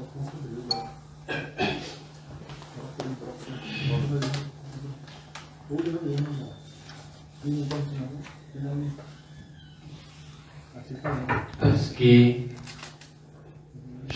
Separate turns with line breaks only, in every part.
আজকে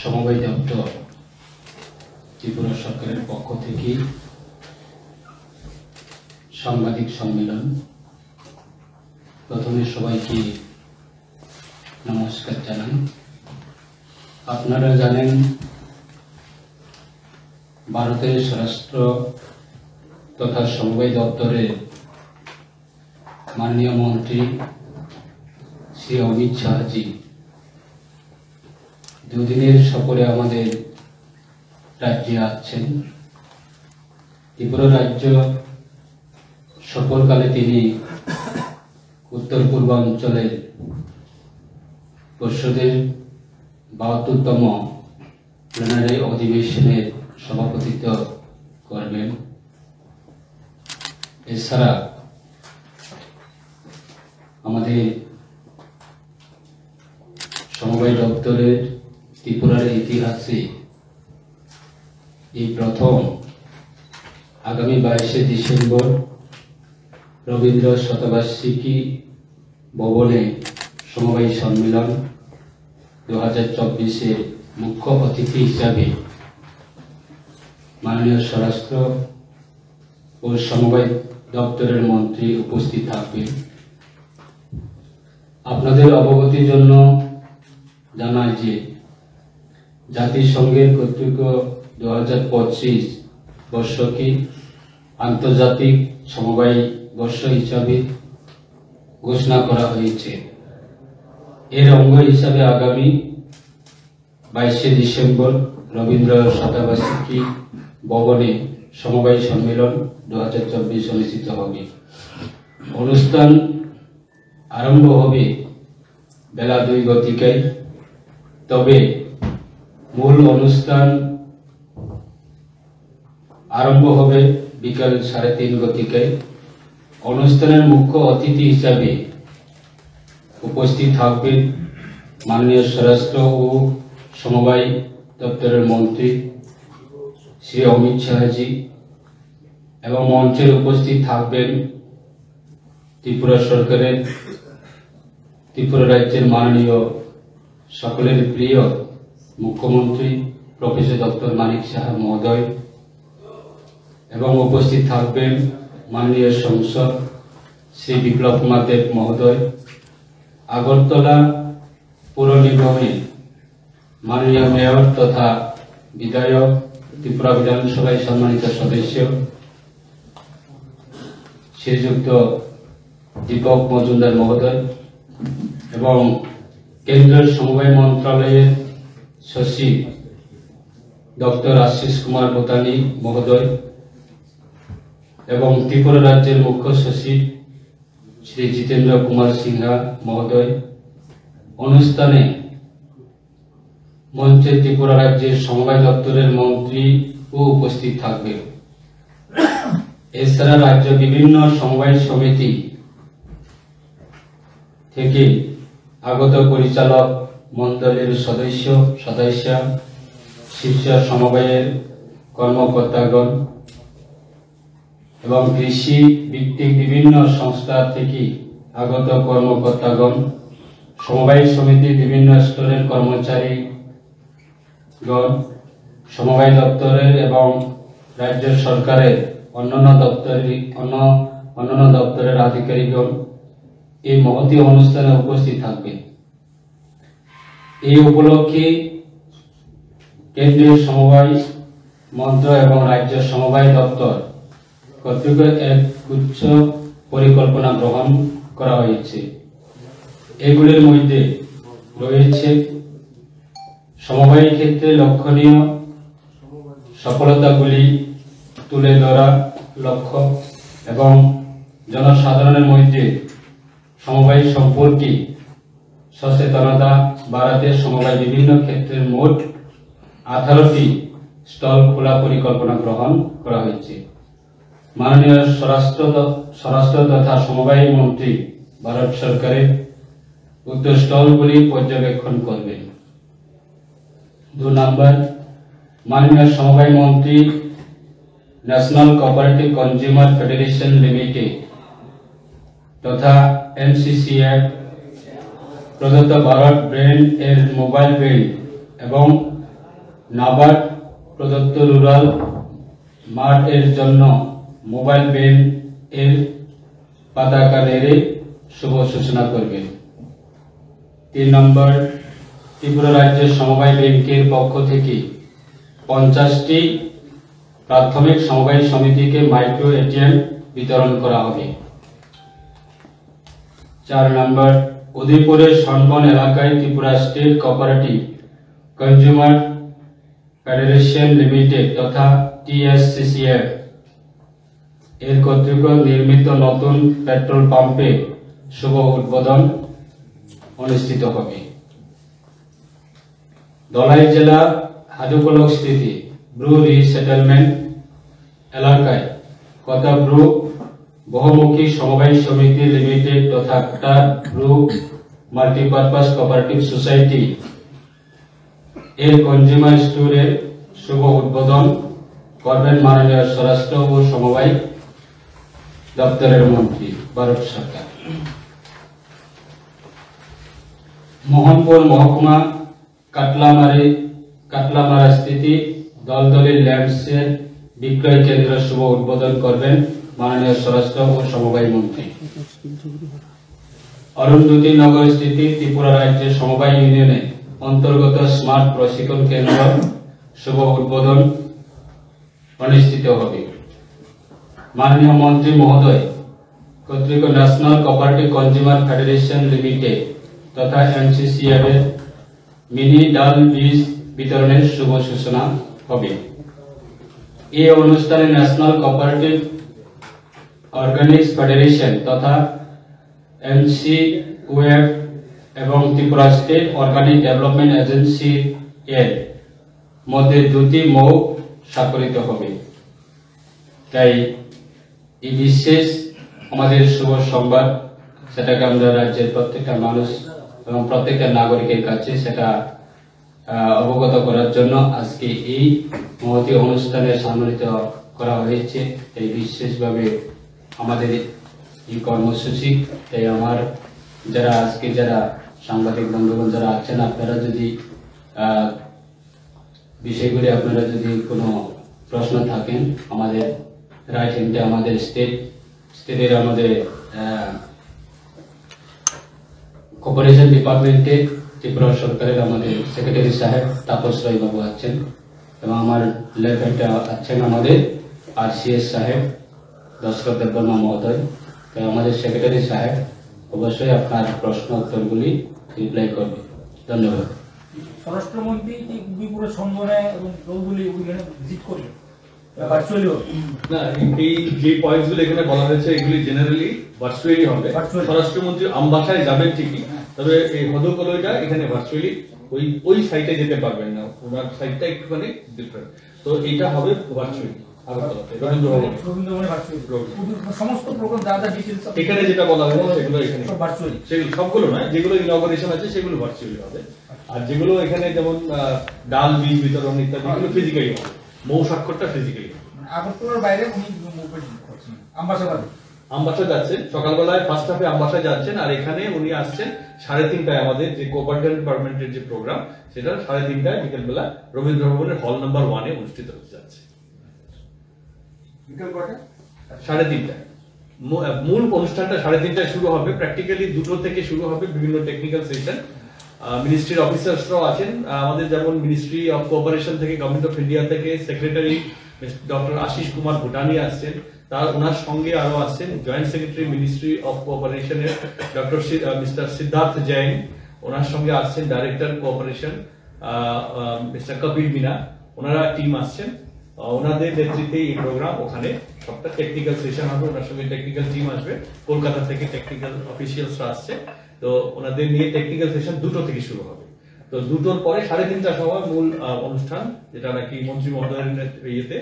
সমবায় দপ্তর ত্রিপুরা সরকারের পক্ষ থেকে সাংবাদিক সম্মেলন। প্রথমে সবাইকে নমস্কার জানাই। আপনারা জানেন ভারতের স্বরাষ্ট্র তথা সমবায় দপ্তরের মাননীয় মন্ত্রী শ্রী অমিত শাহজি দুদিনের সফরে আমাদের রাজ্যে আসছেন। ত্রিপুরা রাজ্য সফরকালে তিনি উত্তর পূর্বাঞ্চলের পর্ষদের ৭২তম প্লেনারি অধিবেশনের সভাপতিত্ব করবেন। এছাড়া আমাদের সমবায় দপ্তরের ত্রিপুরার ইতিহাসে এই প্রথম আগামী 22শে ডিসেম্বর রবীন্দ্র শতবার্ষিকী ভবনে সমবায় সম্মেলন 2024-এ মুখ্য অতিথি হিসাবে মাননীয় স্বরাষ্ট্র ও সমবায় দপ্তরের মন্ত্রী উপস্থিত থাকবেন। আপনাদের অবগতির জন্য জানাই যে জাতিসংঘের কর্তৃক 2025 বর্ষকে আন্তর্জাতিক সমবায় বর্ষ হিসাবে ঘোষণা করা হয়েছে। এর অঙ্গ হিসাবে আগামী 22শে ডিসেম্বর রবীন্দ্র শতবার্ষিকী ভবনে সমবায় সম্মেলন 2024 অনুষ্ঠিত হবে। অনুষ্ঠান আরম্ভ হবে বেলা 2 গতিকায়, তবে মূল অনুষ্ঠান আরম্ভ হবে বিকাল 3:30 গতিকায়। অনুষ্ঠানের মুখ্য অতিথি হিসাবে উপস্থিত থাকবেন মাননীয় স্বরাষ্ট্র ও সমবায় দপ্তরের মন্ত্রী শ্রী অমিত শাহজি এবং মঞ্চের উপস্থিত থাকবেন ত্রিপুরা সরকারের ত্রিপুরা রাজ্যের মাননীয় সকলের প্রিয় মুখ্যমন্ত্রী প্রফেসর ডক্টর মানিক সাহা মহোদয় এবং উপস্থিত থাকবেন মাননীয় সাংসদ শ্রী বিপ্লব কুমার দেব মহোদয়, আগরতলা পৌর নিগমের মাননীয় মেয়র তথা বিধায়ক, ত্রিপুরা বিধানসভায় সম্মানিত সদস্য শ্রীযুক্ত দীপক মজুমদার মহোদয় এবং কেন্দ্রীয় সমবায় মন্ত্রণালয়ের সচিব ডক্টর আশিস কুমার বোতানি মহোদয় এবং ত্রিপুরা রাজ্যের মুখ্য সচিব শ্রী জিতেন্দ্র কুমার সিনহা মহোদয়। অনুষ্ঠানে মঞ্চে ত্রিপুরা রাজ্যের সমবায় দপ্তরের মন্ত্রী ও উপস্থিত থাকবে। এছাড়া রাজ্য বিভিন্ন সমবায় সমিতি থেকে আগত পরিচালক মন্ডলীর সদস্য শীর্ষ সমবায়ের কর্মকর্তাগণ এবং কৃষি ভিত্তিক বিভিন্ন সংস্থা থেকে আগত কর্মকর্তাগণ, সমবায় সমিতির বিভিন্ন স্তরের কর্মচারীগণ, সমবায় দপ্তরের এবং রাজ্য সরকারের অন্যান্য দপ্তরের আধিকারিকগণ এই মহতী অনুষ্ঠানে উপস্থিত থাকবেন। এই উপলক্ষে কেন্দ্রীয় সমবায় মন্ত্র এবং রাজ্য সমবায় দপ্তর কর্তৃক এক গুচ্ছ পরিকল্পনা গ্রহণ করা হয়েছে। এগুলির মধ্যে রয়েছে সমবায় ক্ষেত্রে লক্ষণীয় সফলতাগুলি তুলে ধরা লক্ষ্য এবং জনসাধারণের মধ্যে সমবায় সম্পর্কে সচেতনতা বাড়াতে সমবায় বিভিন্ন ক্ষেত্রের মোট 18টি স্টল খোলা পরিকল্পনা গ্রহণ করা হয়েছে। মাননীয় স্বরাষ্ট্র তথা সমবায় মন্ত্রী ভারত সরকারের উক্ত স্টলগুলি পর্যবেক্ষণ করবেন। 2 নম্বর, माननीय समवाय मंत्री national cooperative consumer federation limited तथा एनसीसीएफ प्रदत्त भारत ब्रेन एर मोबाइल बिल एवं नाबार्ड प्रदत्त रूरल मार्ट एर जन्य मोबाइल बिल एर पताका नेड़े शुभ सूचना करबेन। 3 नम्बर त्रिपुरा राज्य समवाय बैंकेर पक्ष थेके 50टी प्राथमिक समवाय समिति के माइक्रो एटीएम वितरण करा होबे। 4 नम्बर उदयपुर सनबन एलाकाय Tripura state cooperative consumer federation limited तथा टीएससीसीएफ एर कर्तृक निर्मित नतून पेट्रोल पाम्पे शुभ उद्बोधन अनुष्ठित होबे। धलाई जिला हाजुकलक स्थित ब्रू रिसेटलमेंट एलाकाय कथा ब्रू बहुमुखी समवाय समिति लिमिटेड तथा कटार ब्रू माल्टीपार्पज कोअपारेटिव सोसाइटी एर कंज्यूमर स्टोर एर शुभ उद्बोधन करबेन माननीय स्वराष्ट्र और समवाय दफ्तरेर मंत्री भारत सरकार। मोहनपुर महकुमा काटलामारा स्थित दलदली लैंडसेट विक्रय केंद्र शुभ उद्बोधन करबेन माननीय स्वराष्ट्र और समवाय मंत्री। अरुंधति नगर स्थित त्रिपुरा राज्य समवाय यूनियन अंतर्गत स्मार्ट प्रशिक्षण केंद्र शुभ उद्बोधन अनुष्ठित होबे। माननीय मंत्री महोदय कर्तृक national cooperative consumer federation limited तथा एनसीसीएफ मिनी डाल बीज वितरण शुभ सूचना होबे। ए अनुष्ठाने ন্যাশনাল কোঅপারেটিভ ऑर्गेनिक्स फेडरेशन तथा एनसीओएफ एवं Tripura state organic development agency एर मध्य दुटी मौ स्वाक्षरित होबे। ताई এই বিশেষ আমাদের শুভ সংবাদ সেটাকে আমরা রাজ্যের প্রত্যেকটা মানুষ এবং প্রত্যেকটা নাগরিকের কাছে সেটা অবগত করার জন্য আজকে এই মহতি অনুষ্ঠানে সম্মানিত করা হয়েছে। এই বিশেষভাবে আমাদের এই কর্মসূচি তাই আমার যারা আজকে যারা সাংবাদিক বন্ধুগণ যারা আছেন আপনারা যদি বিষয়গুলি আপনারা যদি কোনো প্রশ্ন থাকেন আমাদের রাইট হ্যান্ডে আমাদের স্টেটের আমাদের কোঅপারেশন ডিপার্টমেন্টে ত্রিপুরা সরকারের আমাদের সেক্রেটারি সাহেব তাপস রায় বাবু আছেন এবং আমার লেফট হ্যান্ডে আছেন আমাদের আরসিএস সাহেব দশরথ দেববর্মা মহোদয়। তাই আমাদের সেক্রেটারি সাহেব অবশ্যই আপনার প্রশ্ন উত্তরগুলি রিপ্লাই করবে। ধন্যবাদ।
স্বরাষ্ট্রমন্ত্রী উদয়পুরের সম্মানে এবং দলগুলি ওইখানে ভিজিট করলেন ভার্চুয়ালি
না এই যে পয়েন্টসগুলো এখানে বলা হয়েছে এগুলি জেনারেলি ভার্চুয়ালি হবে। স্বরাষ্ট্রমন্ত্রী আমবাসায় যাবেন ঠিকই, তবে এই হদকলয়টা এখানে ভার্চুয়ালি ওই সাইটে যেতে পারবেন না, ওনার সাইটটা একটুখানি ডিফারেন্ট, তো এটা হবে ভার্চুয়ালি আগরতলাতে রবীন্দ্র ভবনে
সমস্ত প্রোগ্রাম যা যা ডিটেইলস
এখানে যেটা বলা হয়েছে সেগুলো এখানে
সব ভার্চুয়ালি,
সেগুলো সবগুলো নয়, যেগুলো ইনঅগারেশন আছে সেগুলো ভার্চুয়ালি হবে, আর যেগুলো এখানে যেমন ডাল বীজ বিতরণ ইত্যাদি এগুলো ফিজিক্যালি হবে, মৌ স্বাক্ষরটা ফিজিক্যালি।
আগরতলার বাইরে উনি
আমবাসা যাচ্ছেন সকালবেলায় ফার্স্ট হাফে আমবাসা যাচ্ছেন, আর এখানে উনি আসছেন 3:30টায় আমাদের যে কোঅপারেটিভ ডিপার্টমেন্টের যে প্রোগ্রাম সেটা 3:30টায় বিকেলবেলা রবীন্দ্র ভবনের হল নাম্বার 1-এ অনুষ্ঠিত হতে যাচ্ছে। বিকেল কয়টা? 3:30টায়। মূল অনুষ্ঠানটা 3:30টায় শুরু হবে, প্র্যাকটিক্যালি 2টো থেকে শুরু হবে, বিভিন্ন টেকনিক্যাল সেশন। মিনিস্ট্রির অফিসার্সরাও আছেন, আমাদের যেমন মিনিস্ট্রি অফ কোঅপারেশন থেকে গভর্নমেন্ট অফ ইন্ডিয়া থেকে সেক্রেটারি ডক্টর আশিস কুমার ভুটানি আসছেন, তার ওনার সঙ্গে আরো আসছেন জয়েন্ট সেক্রেটারি মিনিস্ট্রি অফ কোঅপারেশনের ডক্টর মিস্টার সিদ্ধার্থ জৈন, ওনার সঙ্গে আসছেন director cooperation mister Kapil Meena, ওনারা টিম আসছেন, ওনাদের নেতৃত্বে এই প্রোগ্রাম। ওখানে সবটা টেকনিক্যাল সেশন হবে, ওনার সঙ্গে টেকনিক্যাল টিম আসবে, কলকাতা থেকে টেকনিক্যাল অফিসিয়ালসরা আসছে, তো ওনাদের নিয়ে টেকনিক্যাল সেশন 2টো থেকে শুরু হবে। তো 2টোর পরে 3:30টার সময় মূল অনুষ্ঠান, যেটা নাকি মন্ত্রী মহোদয়ের ইয়েতে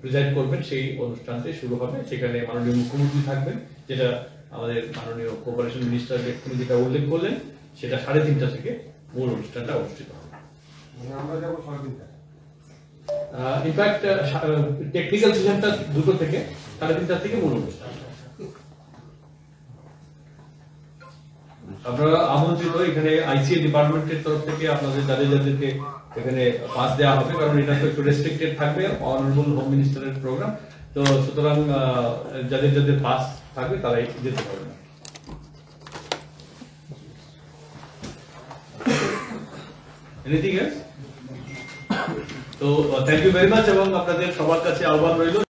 প্রেজাইড করবেন, সেই অনুষ্ঠানটি শুরু হবে। সেখানে মাননীয় মুখ্যমন্ত্রী থাকবেন, যেটা আমাদের মাননীয় কোঅপারেশন মিনিস্টার এক্ষুনি যেটা উল্লেখ করলেন, সেটা 3:30টা থেকে মূল অনুষ্ঠানটা অনুষ্ঠিত হবে।
আমরা যাবো 3:30।
ইনফ্যাক্ট টেকনিক্যাল সেশনটা 2টো থেকে 3:30 থেকে মূল অনুষ্ঠান। আপনারা আমন্ত্রিত, এখানে আইসিএ ডিপার্টমেন্টের তরফ থেকে আপনাদের যাদেরকে এখানে পাস দেওয়া হবে, কারণ এটা তো একটু রেস্ট্রিক্টেড থাকবে, অনারেবল হোম মিনিস্টারের প্রোগ্রাম, তো সুতরাং যাদের পাস থাকবে তারাই যেতে পারবে না। Anything else? তো থ্যাংক ইউ ভেরি মাচ, এবং আপনাদের সবার কাছে আহ্বান রইল